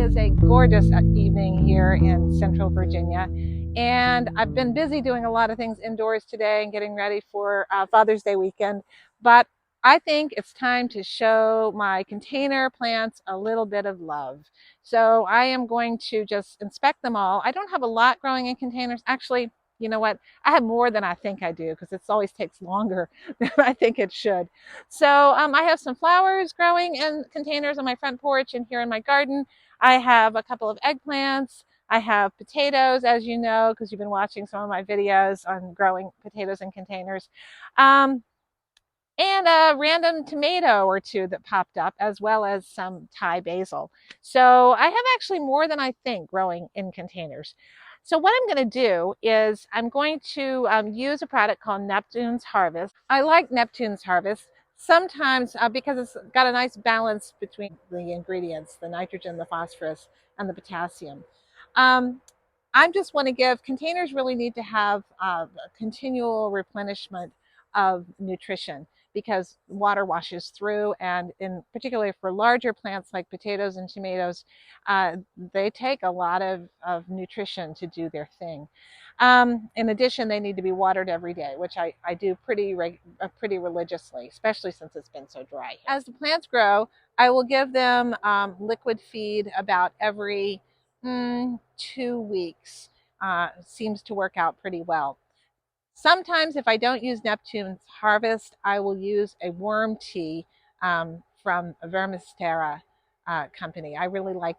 is a gorgeous evening here in Central Virginia, and I've been busy doing a lot of things indoors today and getting ready for Father's Day weekend, but I think it's time to show my container plants a little bit of love. So I am going to just inspect them all. I don't have a lot growing in containers. Actually, you know what? I have more than I think I do because it always takes longer than I think it should. So I have some flowers growing in containers on my front porch and here in my garden. I have a couple of eggplants. I have potatoes, as you know, because you've been watching some of my videos on growing potatoes in containers. Um, and a random tomato or two that popped up, as well as some Thai basil. So I have actually more than I think growing in containers. So what I'm going to do is I'm going to use a product called Neptune's Harvest. I like Neptune's Harvest sometimes because it's got a nice balance between the ingredients, the nitrogen, the phosphorus, and the potassium. I just want to give, containers really need to have a continual replenishment of nutrition because water washes through, and in particularly for larger plants like potatoes and tomatoes, they take a lot of nutrition to do their thing. In addition, they need to be watered every day, which I do pretty religiously, especially since it's been so dry. As the plants grow, I will give them liquid feed about every 2 weeks. Seems to work out pretty well. Sometimes if I don't use Neptune's Harvest, I will use a worm tea from Vermistera company. I really like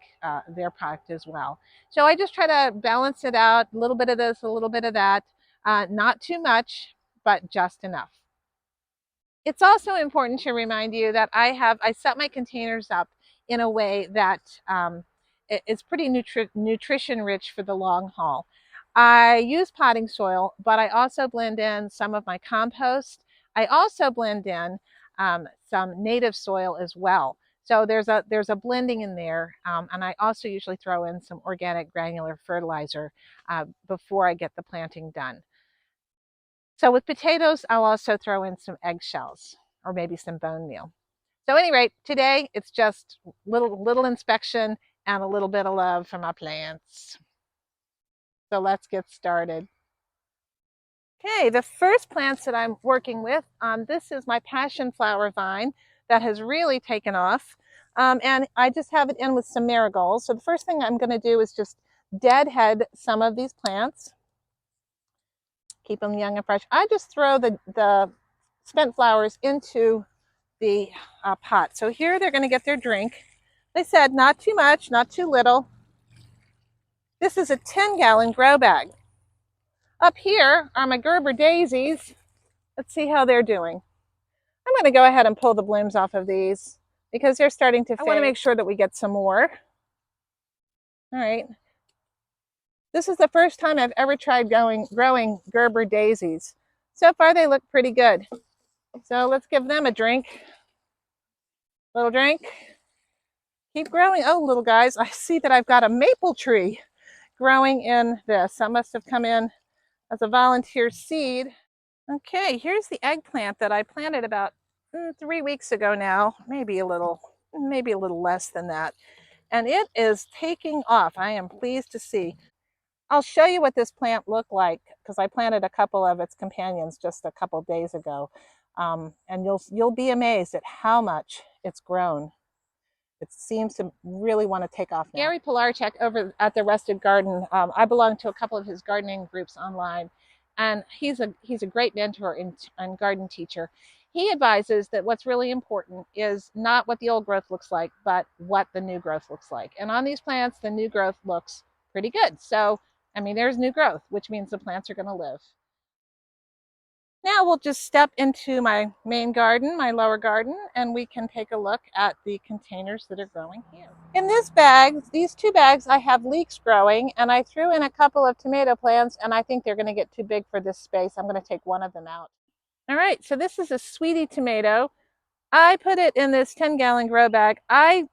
their product as well. So I just try to balance it out, a little bit of this, a little bit of that, not too much, but just enough. It's also important to remind you that I set my containers up in a way that is pretty nutrition rich for the long haul. I use potting soil, but I also blend in some of my compost. I also blend in some native soil as well. So there's a blending in there, and I also usually throw in some organic granular fertilizer before I get the planting done. So with potatoes, I'll also throw in some eggshells or maybe some bone meal. So at any rate, today it's just little inspection and a little bit of love for my plants. So let's get started. Okay, the first plants that I'm working with, this is my passion flower vine that has really taken off. And I just have it in with some marigolds. So the first thing I'm going to do is just deadhead some of these plants. Keep them young and fresh. I just throw the spent flowers into the pot. So here they're going to get their drink. They said not too much, not too little. This is a 10-gallon grow bag. Up here are my Gerber daisies. Let's see how they're doing. I'm going to go ahead and pull the blooms off of these because they're starting to fade. I want to make sure that we get some more. All right. This is the first time I've ever tried growing Gerber daisies. So far they look pretty good. So let's give them a drink. Little drink. Keep growing. Oh, little guys, I see that I've got a maple tree growing in this. That must have come in as a volunteer seed. Okay, here's the eggplant that I planted about 3 weeks ago now, maybe a little less than that. And it is taking off. I am pleased to see. I'll show you what this plant looked like because I planted a couple of its companions just a couple days ago. And you'll be amazed at how much it's grown. It seems to really want to take off now. Gary Pilarchek over at the Rusted Garden, I belong to a couple of his gardening groups online, and he's a great mentor and garden teacher. He advises that what's really important is not what the old growth looks like, but what the new growth looks like. And on these plants, the new growth looks pretty good. So, I mean, there's new growth, which means the plants are going to live. Now we'll just step into my main garden, my lower garden, and we can take a look at the containers that are growing here. In this bag, these 2 bags, I have leeks growing, and I threw in a couple of tomato plants, and I think they're going to get too big for this space. I'm going to take one of them out. All right, so this is a sweetie tomato. I put it in this 10-gallon grow bag. I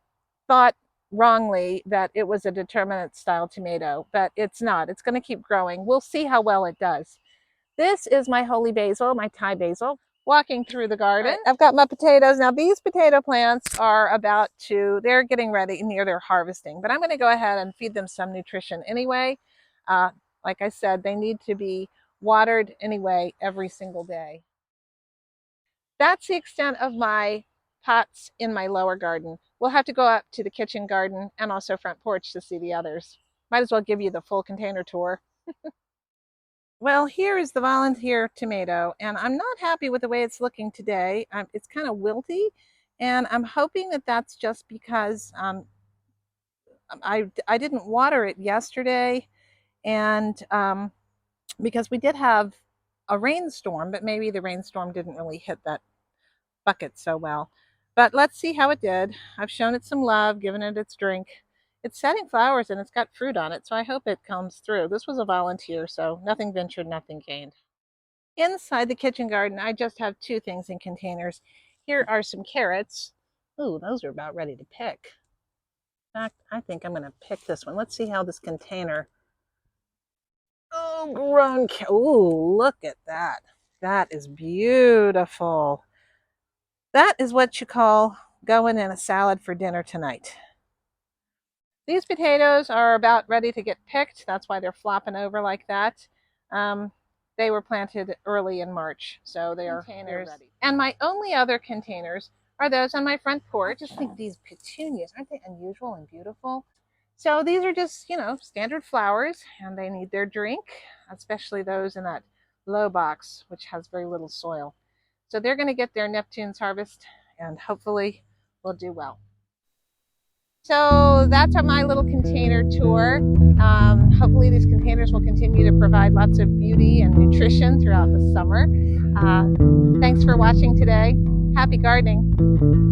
thought wrongly that it was a determinate style tomato, but it's not. It's going to keep growing. We'll see how well it does. This is my holy basil, my Thai basil. walking through the garden. I've got my potatoes. Now these potato plants are they're getting ready near their harvesting, but I'm going to go ahead and feed them some nutrition anyway. Like I said, they need to be watered anyway every single day. That's the extent of my pots in my lower garden. We'll have to go up to the kitchen garden and also front porch to see the others. Might as well give you the full container tour. Well, here is the volunteer tomato, and I'm not happy with the way it's looking today. It's kind of wilty, and I'm hoping that that's just because I didn't water it yesterday, and because we did have a rainstorm, but maybe the rainstorm didn't really hit that bucket so well. But let's see how it did. I've shown it some love, given it its drink. It's setting flowers and it's got fruit on it, so I hope it comes through. This was a volunteer, so nothing ventured, nothing gained. Inside the kitchen garden, I just have two things in containers. Here are some carrots. Ooh, those are about ready to pick. In fact, I think I'm going to pick this one. Let's see how this container. Oh, grown. Ooh, look at that. That is beautiful. That is what you call going in a salad for dinner tonight. These potatoes are about ready to get picked. That's why they're flopping over like that. They were planted early in March, so they're ready. And my only other containers are those on my front porch. I just think these petunias, aren't they unusual and beautiful? So these are just, standard flowers, and they need their drink, especially those in that low box, which has very little soil. So they're going to get their Neptune's harvest, and hopefully we'll do well. So that's my little container tour. Hopefully these containers will continue to provide lots of beauty and nutrition throughout the summer. Thanks for watching today. Happy gardening.